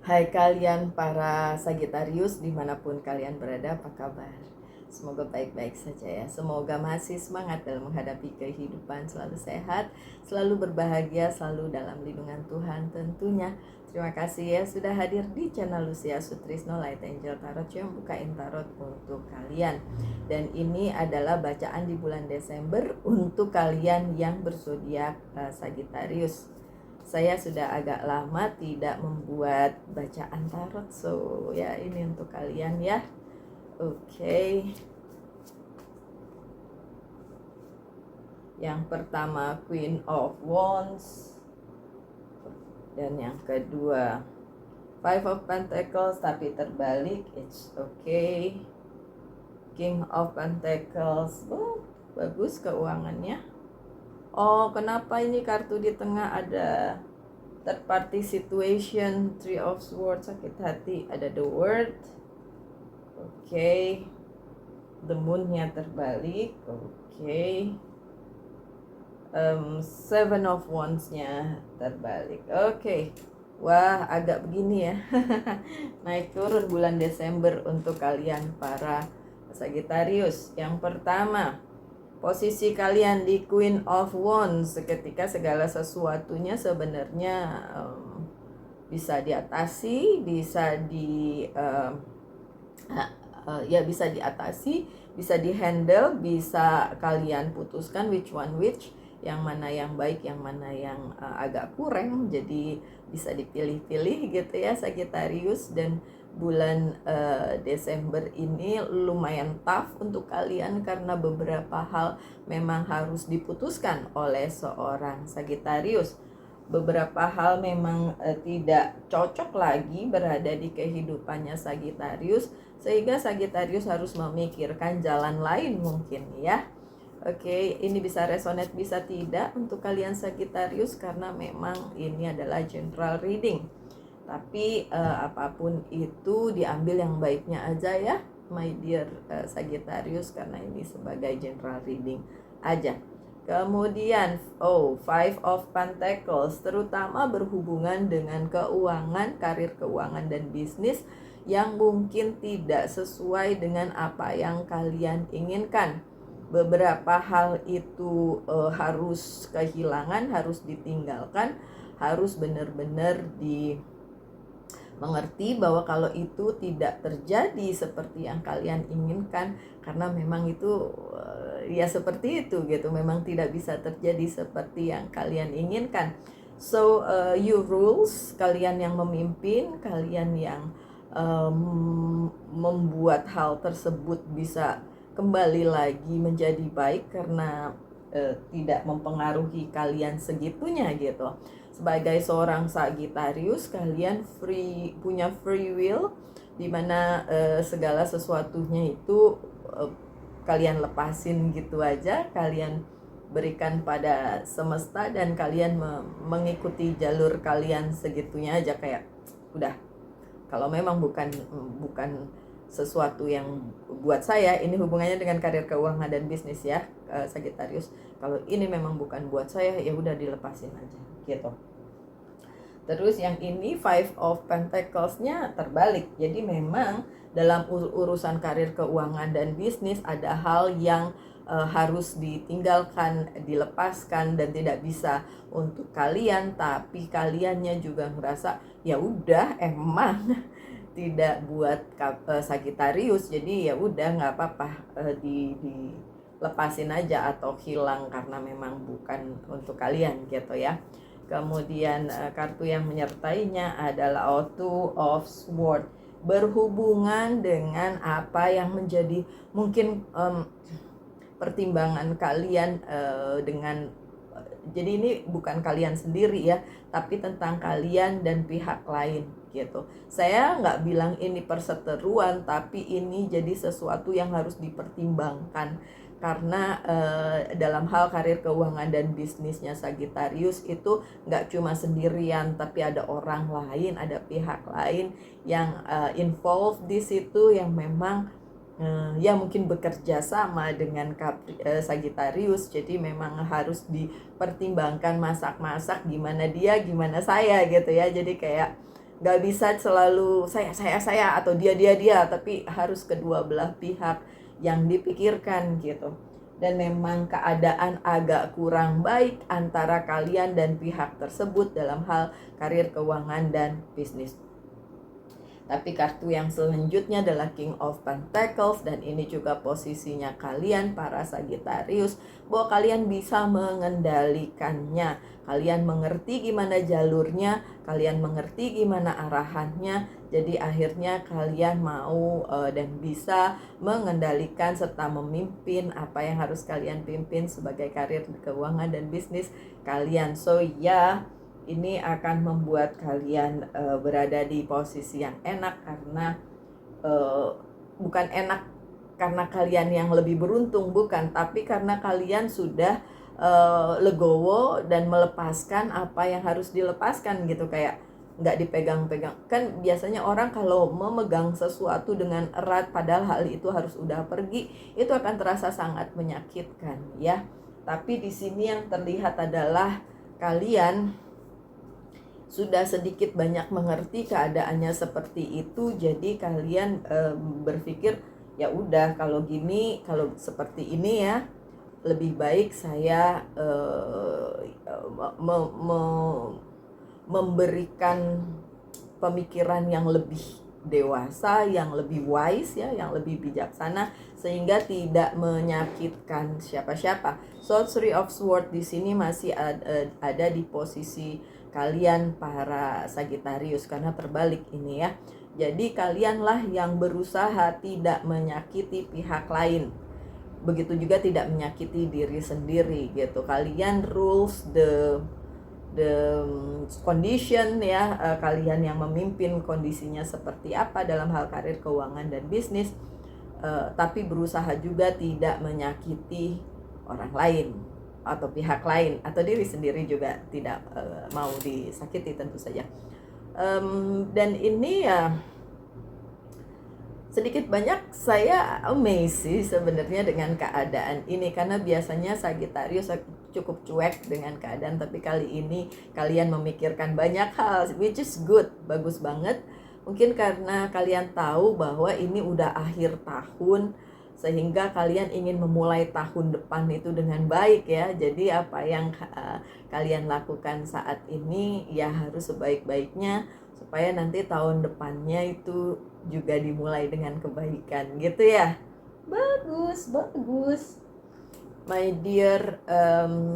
Hai kalian para Sagitarius dimanapun kalian berada, apa kabar? Semoga baik-baik saja ya. Semoga masih semangat dalam menghadapi kehidupan, selalu sehat, selalu berbahagia, selalu dalam lindungan Tuhan tentunya. Terima kasih ya sudah hadir di channel Lucia Sutrisno Light Angel Tarot yang bukain tarot untuk kalian. Dan ini adalah bacaan di bulan Desember untuk kalian yang berzodiak Sagitarius. Saya sudah agak lama tidak membuat bacaan tarot, so ya ini untuk kalian ya. Oke. Yang pertama Queen of Wands, dan yang kedua Five of Pentacles tapi terbalik, it's okay. King of Pentacles, bagus keuangannya. Oh, kenapa ini kartu di tengah ada third party situation, Three of Swords, sakit hati, ada the World. Oke. The Moon-nya terbalik. Oke. Seven of Wands-nya terbalik. Oke. Wah, agak begini ya. Naik turun bulan Desember untuk kalian para Sagittarius. Yang pertama, posisi kalian di Queen of Wands, ketika segala sesuatunya sebenarnya bisa diatasi, bisa bisa diatasi, bisa dihandle, bisa kalian putuskan which yang mana yang baik, yang mana yang agak kurang, jadi bisa dipilih-pilih gitu ya Sagittarius. Dan bulan Desember ini lumayan tough untuk kalian karena beberapa hal memang harus diputuskan oleh seorang Sagittarius. Beberapa hal memang tidak cocok lagi berada di kehidupannya Sagittarius, sehingga Sagittarius harus memikirkan jalan lain mungkin ya. Oke, ini bisa resonate bisa tidak untuk kalian Sagittarius karena memang ini adalah general reading. Tapi apapun itu diambil yang baiknya aja ya, my dear Sagittarius, karena ini sebagai general reading aja. Kemudian, Five of Pentacles, terutama berhubungan dengan keuangan, karir keuangan dan bisnis yang mungkin tidak sesuai dengan apa yang kalian inginkan. Beberapa hal itu harus kehilangan, harus ditinggalkan, harus benar-benar mengerti bahwa kalau itu tidak terjadi seperti yang kalian inginkan, karena memang itu ya seperti itu gitu, memang tidak bisa terjadi seperti yang kalian inginkan. So you rules, kalian yang memimpin, kalian yang membuat hal tersebut bisa kembali lagi menjadi baik karena tidak mempengaruhi kalian segitunya gitu. Sebagai seorang Sagittarius, kalian punya free will, dimana segala sesuatunya itu kalian lepasin gitu aja, kalian berikan pada semesta dan kalian mengikuti jalur kalian segitunya aja, kayak udah, kalau memang bukan sesuatu yang buat saya, ini hubungannya dengan karir keuangan dan bisnis ya Sagittarius, kalau ini memang bukan buat saya ya udah dilepasin aja gitu. Terus yang ini Five of Pentacles-nya terbalik, jadi memang dalam urusan karir keuangan dan bisnis ada hal yang harus ditinggalkan, dilepaskan dan tidak bisa untuk kalian, tapi kaliannya juga ngerasa ya udah emang tidak buat Sagittarius, jadi ya udah nggak apa-apa, dilepasin aja atau hilang karena memang bukan untuk kalian gitu ya. Kemudian kartu yang menyertainya adalah Two of Swords, berhubungan dengan apa yang menjadi mungkin pertimbangan kalian dengan jadi ini bukan kalian sendiri ya, tapi tentang kalian dan pihak lain gitu. Saya nggak bilang ini perseteruan, tapi ini jadi sesuatu yang harus dipertimbangkan karena dalam hal karir keuangan dan bisnisnya Sagittarius itu nggak cuma sendirian, tapi ada orang lain, ada pihak lain yang involved di situ, yang memang ya mungkin bekerja sama dengan Sagittarius. Jadi memang harus dipertimbangkan masak-masak, gimana dia, gimana saya gitu ya. Jadi kayak nggak bisa selalu saya atau dia, tapi harus kedua belah pihak yang dipikirkan gitu. Dan memang keadaan agak kurang baik antara kalian dan pihak tersebut dalam hal karir, keuangan, dan bisnis. Tapi kartu yang selanjutnya adalah King of Pentacles, dan ini juga posisinya kalian para Sagittarius, bahwa kalian bisa mengendalikannya. Kalian mengerti gimana jalurnya, kalian mengerti gimana arahannya. Jadi akhirnya kalian mau dan bisa mengendalikan serta memimpin apa yang harus kalian pimpin sebagai karir, keuangan, dan bisnis kalian. So ya, ini akan membuat kalian berada di posisi yang enak karena bukan enak karena kalian yang lebih beruntung, bukan, tapi karena kalian sudah legowo dan melepaskan apa yang harus dilepaskan gitu. Kayak nggak dipegang-pegang. Kan biasanya orang kalau memegang sesuatu dengan erat padahal hal itu harus udah pergi, itu akan terasa sangat menyakitkan ya. Tapi di sini yang terlihat adalah kalian sudah sedikit banyak mengerti keadaannya seperti itu. Jadi kalian berpikir ya udah, kalau gini, kalau seperti ini ya, lebih baik saya memberikan pemikiran yang lebih dewasa, yang lebih wise ya, yang lebih bijaksana, sehingga tidak menyakitkan siapa-siapa. So Three of Swords di sini masih ada di posisi kalian para Sagittarius karena terbalik ini ya. Jadi kalianlah yang berusaha tidak menyakiti pihak lain. Begitu juga tidak menyakiti diri sendiri gitu. Kalian rules the condition ya, kalian yang memimpin kondisinya seperti apa dalam hal karir, keuangan, dan bisnis, tapi berusaha juga tidak menyakiti orang lain atau pihak lain, atau diri sendiri juga tidak mau disakiti tentu saja. Dan ini ya sedikit banyak saya amazed sih sebenarnya dengan keadaan ini, karena biasanya Sagittarius cukup cuek dengan keadaan, tapi kali ini kalian memikirkan banyak hal, which is good, bagus banget. Mungkin karena kalian tahu bahwa ini udah akhir tahun, sehingga kalian ingin memulai tahun depan itu dengan baik ya. Jadi apa yang kalian lakukan saat ini ya harus sebaik-baiknya, supaya nanti tahun depannya itu juga dimulai dengan kebaikan gitu ya. Bagus, bagus. My dear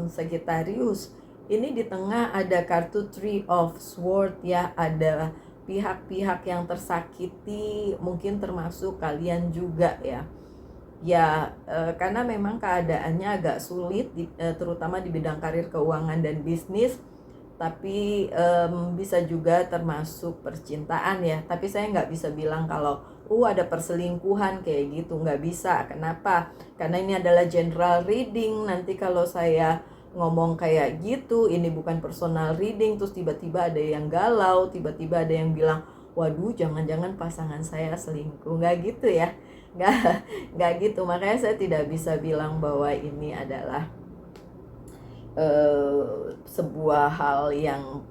Sagittarius, ini di tengah ada kartu Three of Swords ya, ada pihak-pihak yang tersakiti, mungkin termasuk kalian juga ya. Ya, karena memang keadaannya agak sulit, terutama di bidang karir, keuangan, dan bisnis. Tapi bisa juga termasuk percintaan ya. Tapi saya nggak bisa bilang kalau ada perselingkuhan kayak gitu, nggak bisa. Kenapa? Karena ini adalah general reading. Nanti kalau saya ngomong kayak gitu, ini bukan personal reading, terus tiba-tiba ada yang galau, tiba-tiba ada yang bilang, waduh jangan-jangan pasangan saya selingkuh. Nggak gitu ya. Nggak gitu. Makanya saya tidak bisa bilang bahwa ini adalah sebuah hal yang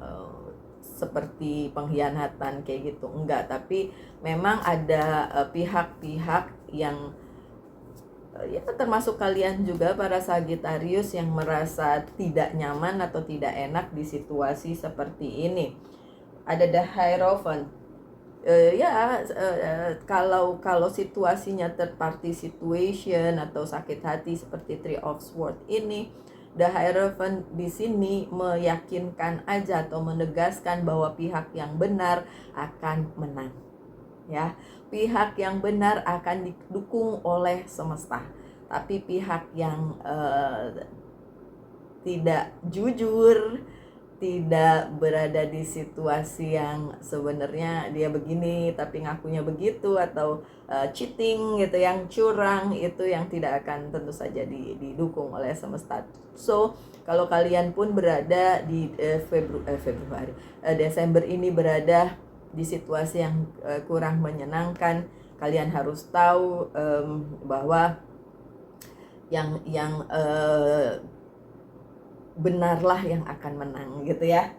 seperti pengkhianatan kayak gitu, enggak. Tapi memang ada pihak-pihak yang ya termasuk kalian juga para Sagittarius yang merasa tidak nyaman atau tidak enak di situasi seperti ini. Ada the Hierophant. Kalau situasinya third party situation atau sakit hati seperti Three of Swords ini, The Hierophant di sini meyakinkan aja atau menegaskan bahwa pihak yang benar akan menang. Ya, pihak yang benar akan didukung oleh semesta. Tapi pihak yang tidak jujur, tidak berada di situasi yang sebenarnya dia begini tapi ngakunya begitu, atau cheating gitu, yang curang, itu yang tidak akan tentu saja didukung oleh semesta. So kalau kalian pun berada di Desember ini berada di situasi yang kurang menyenangkan, kalian harus tahu bahwa yang benarlah yang akan menang gitu ya.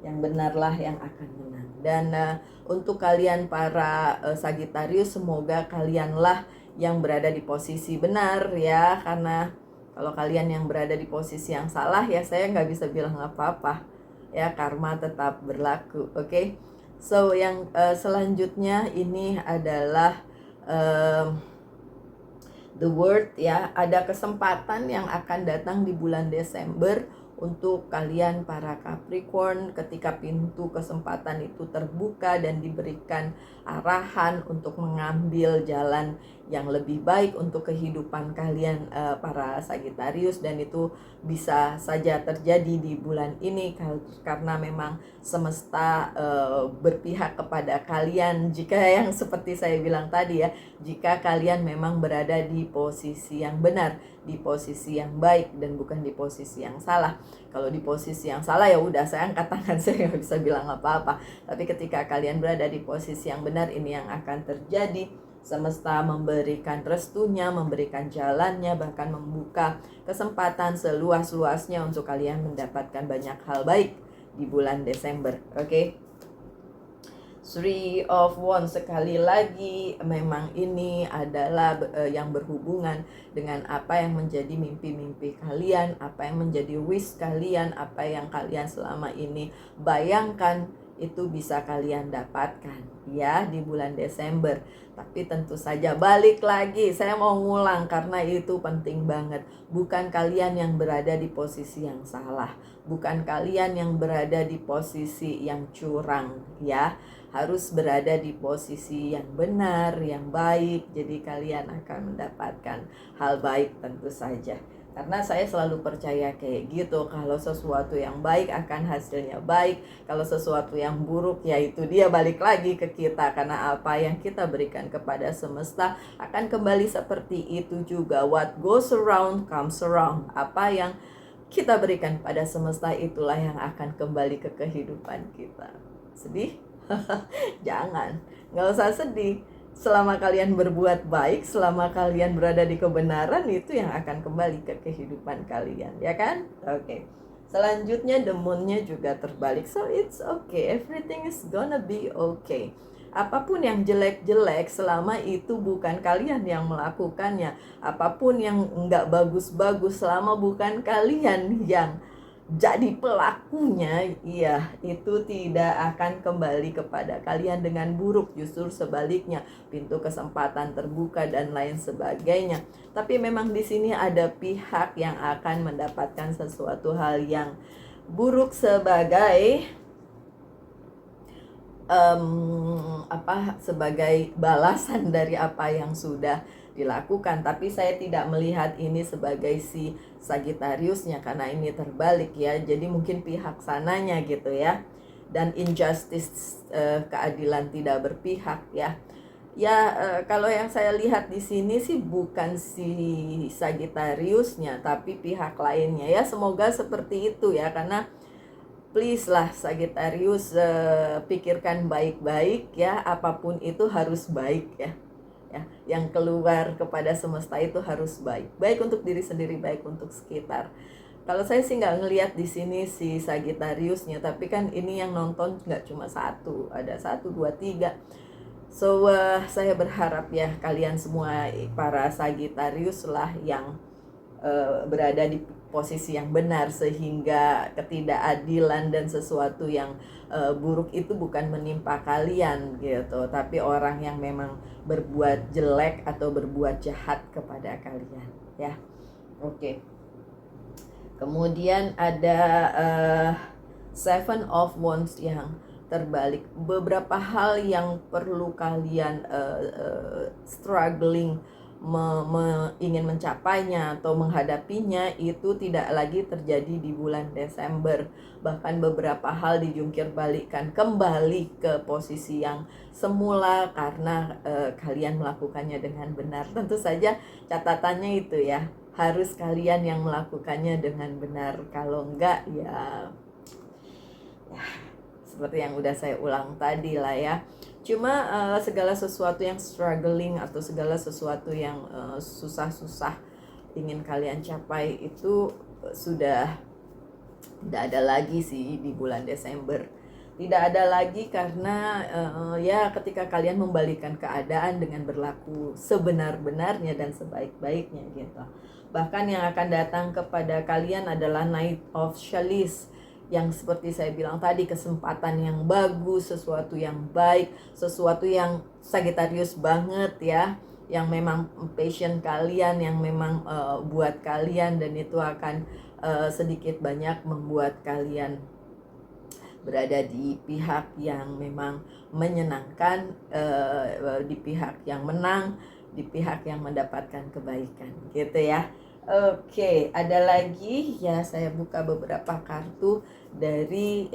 yang benarlah yang akan menang. Dan untuk kalian para Sagittarius, semoga kalianlah yang berada di posisi benar ya, karena kalau kalian yang berada di posisi yang salah ya saya nggak bisa bilang apa-apa ya, karma tetap berlaku. Oke. So yang selanjutnya ini adalah the word ya, ada kesempatan yang akan datang di bulan Desember untuk kalian para Capricorn. Ketika pintu kesempatan itu terbuka dan diberikan arahan untuk mengambil jalan yang lebih baik untuk kehidupan kalian para Sagittarius, dan itu bisa saja terjadi di bulan ini karena memang semesta berpihak kepada kalian jika yang seperti saya bilang tadi ya, jika kalian memang berada di posisi yang benar, di posisi yang baik dan bukan di posisi yang salah. Kalau di posisi yang salah ya udah saya angkat tangan, saya nggak bisa bilang apa-apa. Tapi ketika kalian berada di posisi yang benar, ini yang akan terjadi. Semesta memberikan restunya, memberikan jalannya, bahkan membuka kesempatan seluas-luasnya untuk kalian mendapatkan banyak hal baik di bulan Desember. Oke. Three of Wands, sekali lagi memang ini adalah yang berhubungan dengan apa yang menjadi mimpi-mimpi kalian, apa yang menjadi wish kalian, apa yang kalian selama ini bayangkan itu bisa kalian dapatkan ya di bulan Desember. Tapi tentu saja balik lagi, saya mau ngulang karena itu penting banget. Bukan kalian yang berada di posisi yang salah, bukan kalian yang berada di posisi yang curang ya. Harus berada di posisi yang benar, yang baik. Jadi kalian akan mendapatkan hal baik tentu saja. Karena saya selalu percaya kayak gitu, kalau sesuatu yang baik akan hasilnya baik, kalau sesuatu yang buruk ya itu dia balik lagi ke kita, karena apa yang kita berikan kepada semesta akan kembali seperti itu juga. What goes around comes around. Apa yang kita berikan pada semesta itulah yang akan kembali ke kehidupan kita. Sedih? Jangan, nggak usah sedih. Selama kalian berbuat baik, selama kalian berada di kebenaran, itu yang akan kembali ke kehidupan kalian, ya kan? Oke. Selanjutnya the moon-nya juga terbalik. So it's okay, everything is gonna be okay. Apapun yang jelek-jelek, selama itu bukan kalian yang melakukannya, apapun yang nggak bagus-bagus, selama bukan kalian yang jadi pelakunya, iya, itu tidak akan kembali kepada kalian dengan buruk. Justru sebaliknya, pintu kesempatan terbuka dan lain sebagainya. Tapi memang di sini ada pihak yang akan mendapatkan sesuatu hal yang buruk sebagai sebagai balasan dari apa yang sudah dilakukan. Tapi saya tidak melihat ini sebagai si Sagittariusnya, karena ini terbalik ya. Jadi mungkin pihak sananya gitu ya. Dan injustice, keadilan tidak berpihak ya. Ya kalau yang saya lihat di sini sih bukan si Sagittariusnya, tapi pihak lainnya ya. Semoga seperti itu ya, karena please lah Sagittarius, pikirkan baik-baik ya, apapun itu harus baik ya. Ya, yang keluar kepada semesta itu harus baik. Baik untuk diri sendiri, baik untuk sekitar. Kalau saya sih nggak ngelihat di sini si Sagittariusnya, tapi kan ini yang nonton nggak cuma satu, ada 1, 2, 3. So saya berharap ya kalian semua para Sagittarius lah yang berada di posisi yang benar, sehingga ketidakadilan dan sesuatu yang buruk itu bukan menimpa kalian gitu, tapi orang yang memang berbuat jelek atau berbuat jahat kepada kalian ya. Oke. Kemudian ada Seven of Wands yang terbalik. Beberapa hal yang perlu kalian struggling ingin mencapainya atau menghadapinya itu tidak lagi terjadi di bulan Desember. Bahkan beberapa hal dijungkir balikkan kembali ke posisi yang semula karena kalian melakukannya dengan benar. Tentu saja catatannya itu ya, harus kalian yang melakukannya dengan benar. Kalau enggak ya seperti yang udah saya ulang tadi lah ya. Cuma segala sesuatu yang struggling atau segala sesuatu yang susah-susah ingin kalian capai itu sudah Tidak ada lagi sih di bulan Desember. Tidak ada lagi karena ya ketika kalian membalikan keadaan dengan berlaku sebenar-benarnya dan sebaik-baiknya gitu. Bahkan yang akan datang kepada kalian adalah Knight of Chalice, yang seperti saya bilang tadi, kesempatan yang bagus, sesuatu yang baik, sesuatu yang Sagittarius banget ya, yang memang passion kalian, yang memang buat kalian, dan itu akan sedikit banyak membuat kalian berada di pihak yang memang menyenangkan, di pihak yang menang, di pihak yang mendapatkan kebaikan gitu ya. Oke, ada lagi ya, saya buka beberapa kartu dari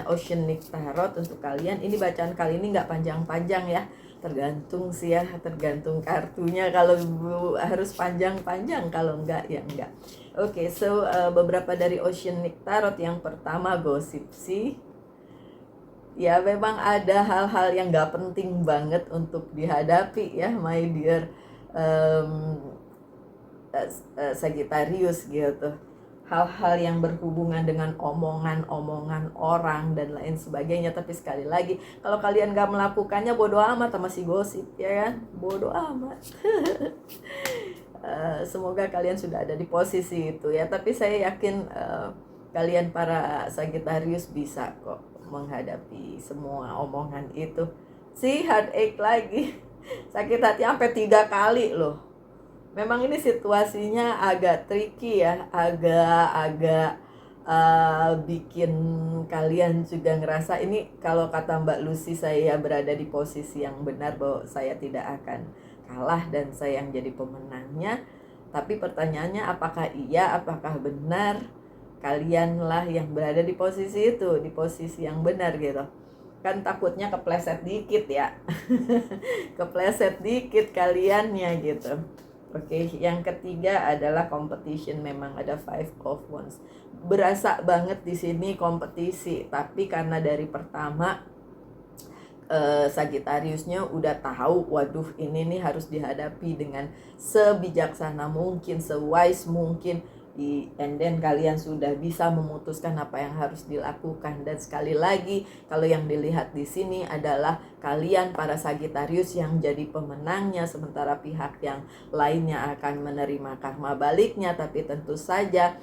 Oceanic Tarot untuk kalian. Ini bacaan kali ini nggak panjang-panjang ya, tergantung sih ya, tergantung kartunya. Kalau harus panjang-panjang, kalau enggak ya enggak. Oke, so beberapa dari Oceanic Tarot. Yang pertama, gosip sih. Ya memang ada hal-hal yang gak penting banget untuk dihadapi ya, my dear Sagittarius gitu. Hal-hal yang berhubungan dengan omongan-omongan orang dan lain sebagainya. Tapi sekali lagi, kalau kalian gak melakukannya, bodo amat sama si gosip ya kan, bodo amat. Semoga kalian sudah ada di posisi itu ya. Tapi saya yakin kalian para Sagittarius bisa kok menghadapi semua omongan itu. Si heartache lagi, sakit hati sampai 3 kali loh. Memang ini situasinya agak tricky ya, agak bikin kalian juga ngerasa ini, kalau kata Mbak Lucy, saya berada di posisi yang benar, bahwa saya tidak akan kalah dan saya yang jadi pemenangnya. Tapi pertanyaannya, apakah iya, apakah benar kalianlah yang berada di posisi itu, di posisi yang benar gitu. Kan takutnya kepleset dikit ya. Kepleset dikit kaliannya gitu. Oke, yang ketiga adalah competition. Memang ada 5 of Wands. Berasa banget di sini kompetisi, tapi karena dari pertama Sagittariusnya udah tahu, waduh ini nih harus dihadapi dengan sebijaksana mungkin, sewise mungkin, and then kalian sudah bisa memutuskan apa yang harus dilakukan. Dan sekali lagi, kalau yang dilihat di sini adalah kalian para Sagittarius yang jadi pemenangnya, sementara pihak yang lainnya akan menerima karma baliknya. Tapi tentu saja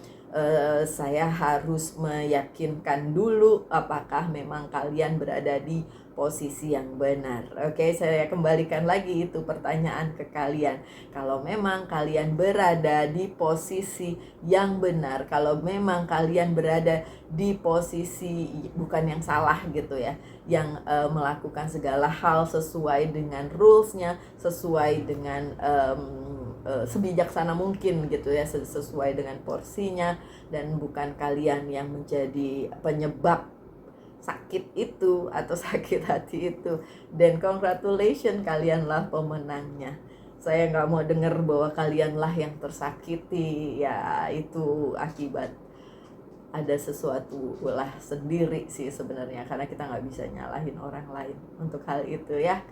saya harus meyakinkan dulu apakah memang kalian berada di posisi yang benar. Oke, saya kembalikan lagi itu pertanyaan ke kalian. Kalau memang kalian berada di posisi yang benar, kalau memang kalian berada di posisi bukan yang salah gitu ya, yang melakukan segala hal sesuai dengan rulesnya, sesuai dengan sebijaksana mungkin gitu ya, sesuai dengan porsinya, dan bukan kalian yang menjadi penyebab sakit itu atau sakit hati itu, dan congratulations, kalianlah pemenangnya. Saya nggak mau dengar bahwa kalianlah yang tersakiti, ya itu akibat ada sesuatu ulah sendiri sih sebenarnya, karena kita nggak bisa nyalahin orang lain untuk hal itu ya,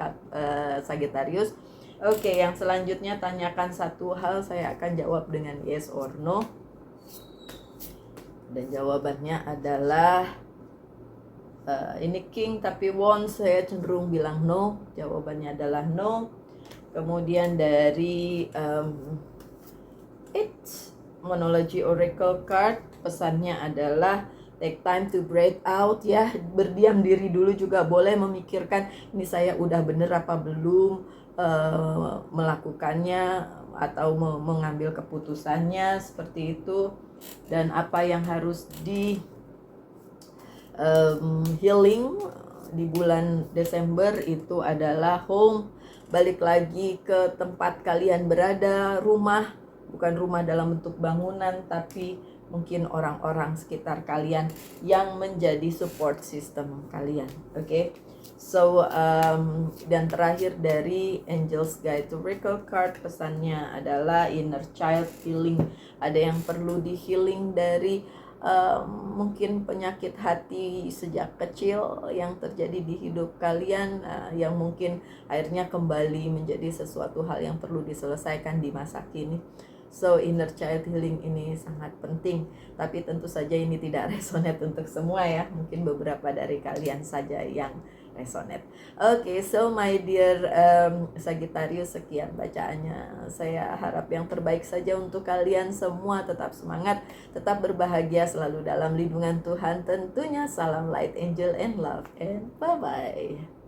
Sagittarius. Oke, yang selanjutnya, tanyakan satu hal, saya akan jawab dengan yes or no, dan jawabannya adalah ini King tapi Wands, saya cenderung bilang no. Jawabannya adalah no. Kemudian dari Monology Oracle card, pesannya adalah take time to breathe out ya, berdiam diri dulu juga boleh, memikirkan ini saya udah bener apa belum melakukannya atau mengambil keputusannya seperti itu, dan apa yang harus di healing di bulan Desember itu adalah home. Balik lagi ke tempat kalian berada, rumah, bukan rumah dalam bentuk bangunan, tapi mungkin orang-orang sekitar kalian yang menjadi support system kalian. Oke. So dan terakhir dari Angel's Guide to Oracle card, pesannya adalah inner child healing. Ada yang perlu di healing dari mungkin penyakit hati sejak kecil yang terjadi di hidup kalian, yang mungkin akhirnya kembali menjadi sesuatu hal yang perlu diselesaikan di masa kini. So inner child healing ini sangat penting, tapi tentu saja ini tidak resonate untuk semua ya, mungkin beberapa dari kalian saja yang resonate. Oke, so my dear Sagittarius, sekian bacaannya. Saya harap yang terbaik saja untuk kalian semua. Tetap semangat, tetap berbahagia, selalu dalam lindungan Tuhan tentunya. Salam light, angel, and love, and bye-bye.